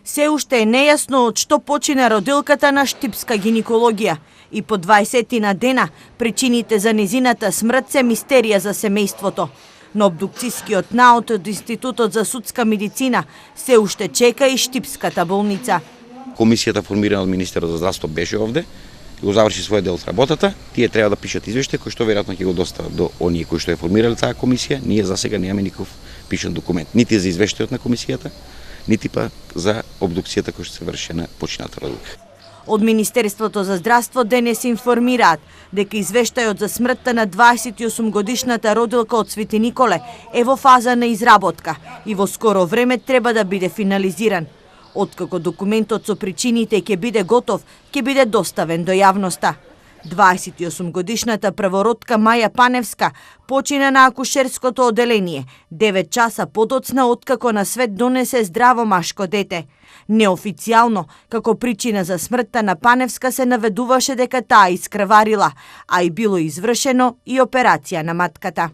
Се уште е нејасно од што почина родилката на штипска гинекологија и по 20 на дена причините за незината смрт се мистерија за семејството. Но обдукцијскиот наод од Институтот за судска медицина се уште чека и штипската болница. Комисијата формирана од Министерот за здравство беше овде, го заврши својот дел од работата, тие треба да пишат извештај кој што веројатно ќе го достават до оние кои што ја формирале таа комисија. Ние за сега немаме никаков пишан документ, нити за извештајот на комисијата, нити па за обдукцијата која што се врши на почината родилка. Од Министерството за здравство денес информираат дека извештајот за смртта на 28 годишната родилка од Свети Николе е во фаза на изработка и во скоро време треба да биде финализиран. Откако документот со причините ќе биде готов, ќе биде доставен до јавноста. 28 годишната првородка Маја Паневска почина на акушерското оделение 9 часа подоцна откако на свет донесе здраво машко дете. Неофицијално, како причина за смртта на Паневска се наведуваше дека таа искрварила, а и било извршено и операција на матката.